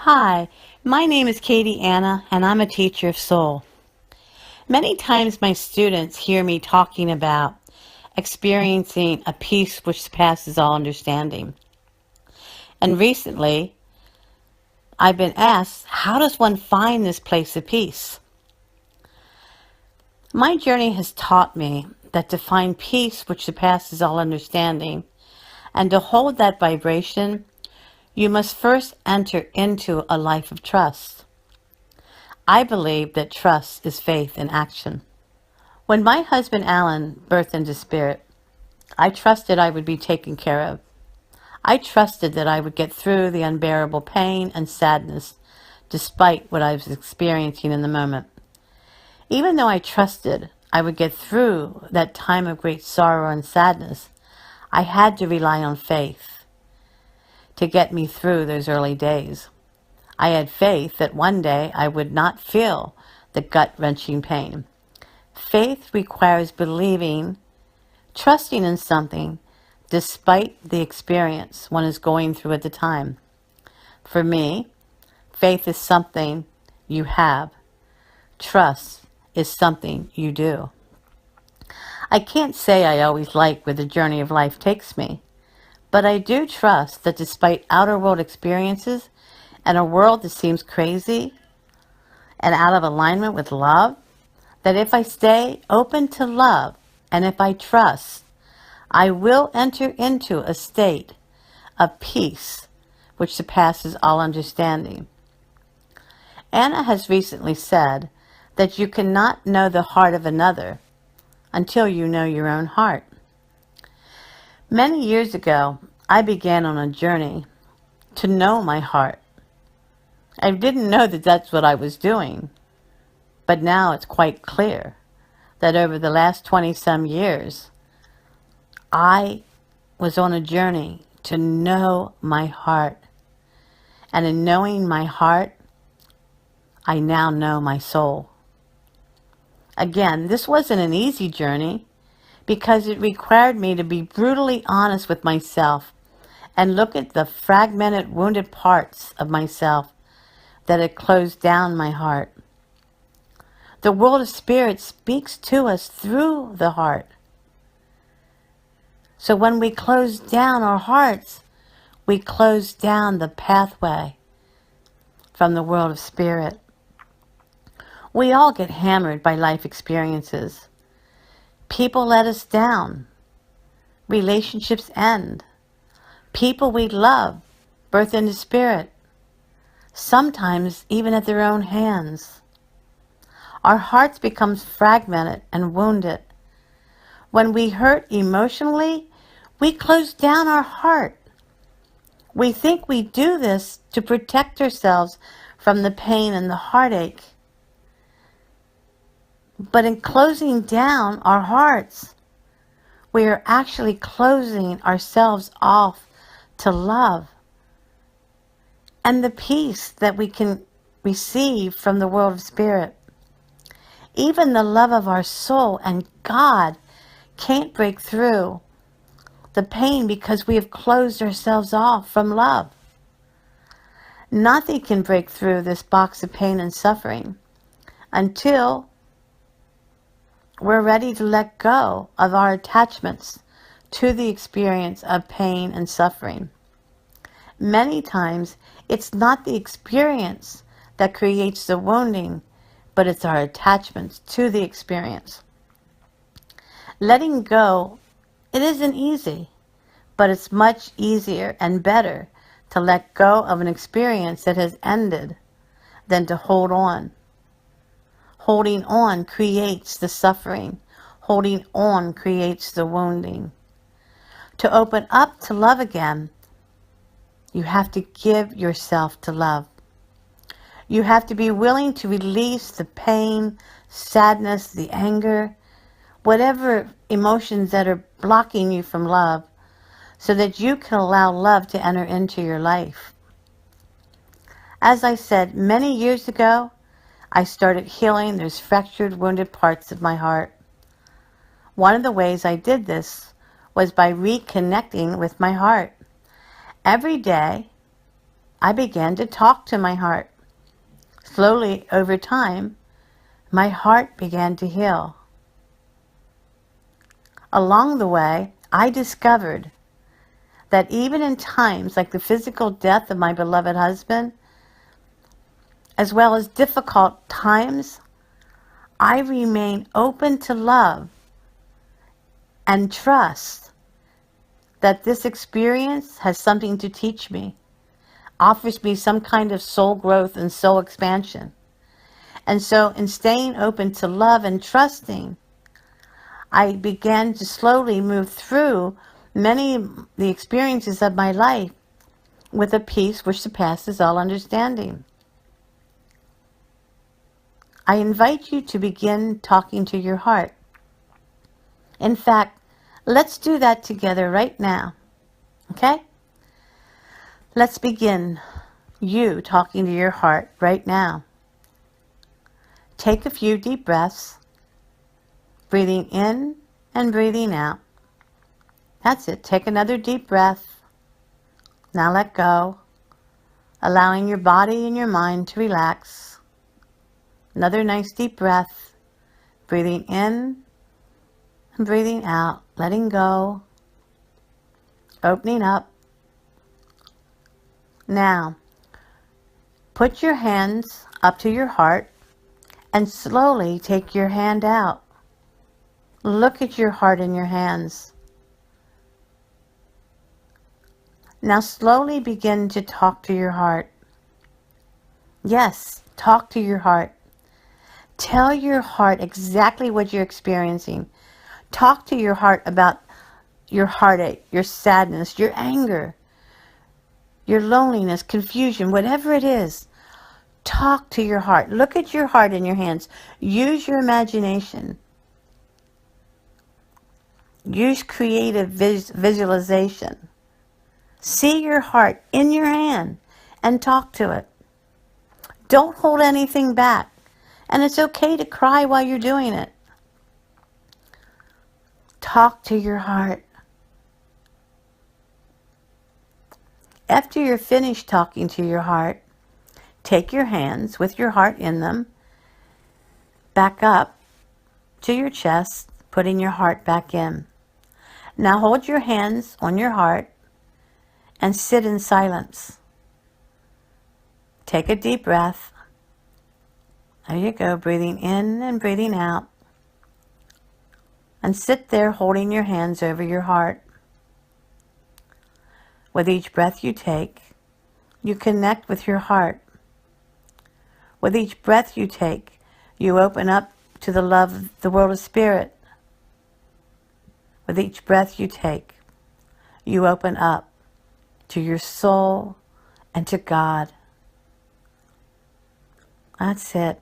Hi, my name is Katye Anna, and I'm a teacher of soul. Many times my students hear me talking about experiencing a peace which surpasses all understanding. And recently, I've been asked, how does one find this place of peace? My journey has taught me that to find peace which surpasses all understanding and to hold that vibration, you must first enter into a life of trust. I believe that trust is faith in action. When my husband Alan birthed into spirit, I trusted I would be taken care of. I trusted that I would get through the unbearable pain and sadness despite what I was experiencing in the moment. Even though I trusted I would get through that time of great sorrow and sadness, I had to rely on faith to get me through those early days. I had faith that one day I would not feel the gut-wrenching pain. Faith requires believing, trusting in something despite the experience one is going through at the time. For me, faith is something you have. Trust is something you do. I can't say I always like where the journey of life takes me, but I do trust that despite outer world experiences and a world that seems crazy and out of alignment with love, that if I stay open to love and if I trust, I will enter into a state of peace which surpasses all understanding. Anna has recently said that you cannot know the heart of another until you know your own heart. Many years ago, I began on a journey to know my heart. I didn't know that that's what I was doing, but now it's quite clear that over the last 20-some years, I was on a journey to know my heart. And in knowing my heart, I now know my soul. Again, this wasn't an easy journey because it required me to be brutally honest with myself and look at the fragmented, wounded parts of myself that had closed down my heart. The world of spirit speaks to us through the heart. So when we close down our hearts, we close down the pathway from the world of spirit. We all get hammered by life experiences. People let us down. Relationships end. People we love birth into spirit, sometimes even at their own hands. Our hearts become fragmented and wounded. When we hurt emotionally, we close down our heart. We think we do this to protect ourselves from the pain and the heartache. But in closing down our hearts, we are actually closing ourselves off to love and the peace that we can receive from the world of spirit. Even the love of our soul and God can't break through the pain because we have closed ourselves off from love. Nothing can break through this box of pain and suffering until we're ready to let go of our attachments to the experience of pain and suffering. Many times, it's not the experience that creates the wounding, but it's our attachments to the experience. Letting go, it isn't easy, but it's much easier and better to let go of an experience that has ended than to hold on. Holding on creates the suffering. Holding on creates the wounding. To open up to love again, you have to give yourself to love. You have to be willing to release the pain, sadness, the anger, whatever emotions that are blocking you from love, so that you can allow love to enter into your life. As I said many years ago, I started healing those fractured, wounded parts of my heart. One of the ways I did this was by reconnecting with my heart. Every day, I began to talk to my heart. Slowly, over time, my heart began to heal. Along the way, I discovered that even in times like the physical death of my beloved husband, as well as difficult times, I remain open to love and trust that this experience has something to teach me, offers me some kind of soul growth and soul expansion. And so in staying open to love and trusting, I began to slowly move through many of the experiences of my life with a peace which surpasses all understanding. I invite you to begin talking to your heart. In fact, let's do that together right now. Okay? Let's begin you talking to your heart right now. Take a few deep breaths, breathing in and breathing out. That's it. Take another deep breath. Now let go, allowing your body and your mind to relax. Another nice deep breath, breathing in and breathing out, letting go, opening up. Now, put your hands up to your heart and slowly take your hand out. Look at your heart in your hands. Now slowly begin to talk to your heart. Yes, talk to your heart. Tell your heart exactly what you're experiencing. Talk to your heart about your heartache, your sadness, your anger, your loneliness, confusion, whatever it is. Talk to your heart. Look at your heart in your hands. Use your imagination. Use creative visualization. See your heart in your hand and talk to it. Don't hold anything back. And it's okay to cry while you're doing it. Talk to your heart. After you're finished talking to your heart, take your hands with your heart in them, back up to your chest, putting your heart back in. Now hold your hands on your heart and sit in silence. Take a deep breath. There you go, breathing in and breathing out. And sit there holding your hands over your heart. With each breath you take, you connect with your heart. With each breath you take, you open up to the love of the world of spirit. With each breath you take, you open up to your soul and to God. That's it.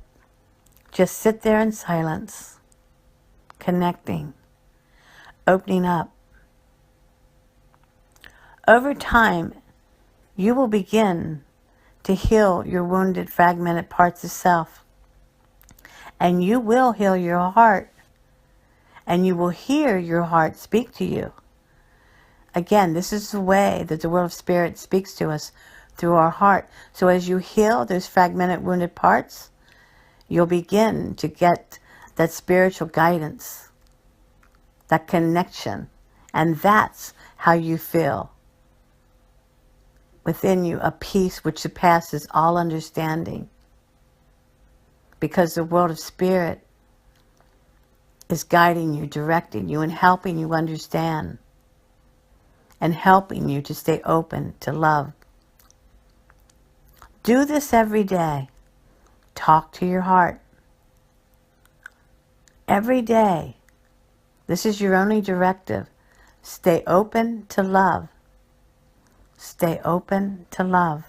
Just sit there in silence, connecting, opening up. Over time, you will begin to heal your wounded, fragmented parts of self. And you will heal your heart. And you will hear your heart speak to you. Again, this is the way that the world of spirit speaks to us, through our heart. So as you heal those fragmented, wounded parts, you'll begin to get that spiritual guidance, that connection. And that's how you feel within you, a peace which surpasses all understanding. Because the world of spirit is guiding you, directing you, and helping you understand. And helping you to stay open to love. Do this every day. Talk to your heart. Every day. This is your only directive. Stay open to love. Stay open to love.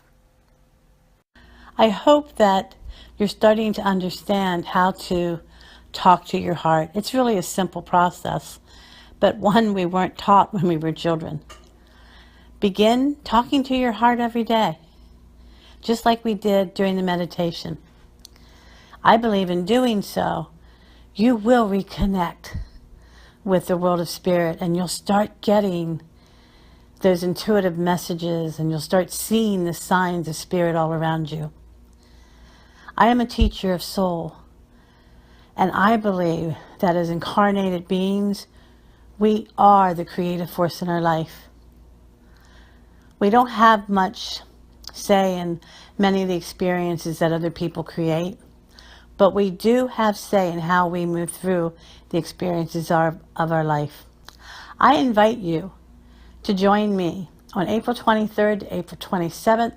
I hope that you're starting to understand how to talk to your heart. It's really a simple process, but one we weren't taught when we were children. Begin talking to your heart every day, just like we did during the meditation. I believe in doing so, you will reconnect with the world of spirit, and you'll start getting those intuitive messages, and you'll start seeing the signs of spirit all around you. I am a teacher of soul, and I believe that as incarnated beings, we are the creative force in our life. We don't have much say in many of the experiences that other people create, but we do have say in how we move through the experiences of our life. I invite you to join me on April 23rd to April 27th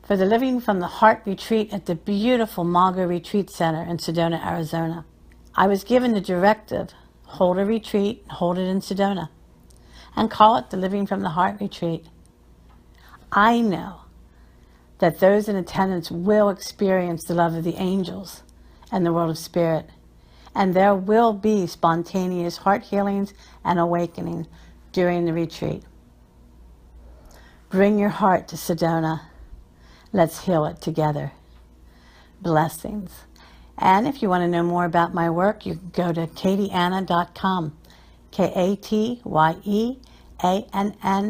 for the Living from the Heart retreat at the beautiful Mago Retreat Center in Sedona, Arizona. I was given the directive, hold a retreat, hold it in Sedona, and call it the Living from the Heart retreat. I know that those in attendance will experience the love of the angels and the world of spirit, and there will be spontaneous heart healings and awakening during the retreat. Bring your heart to Sedona. Let's heal it together. Blessings. And if you want to know more about my work, you can go to katyeanna.com. KatyeAnn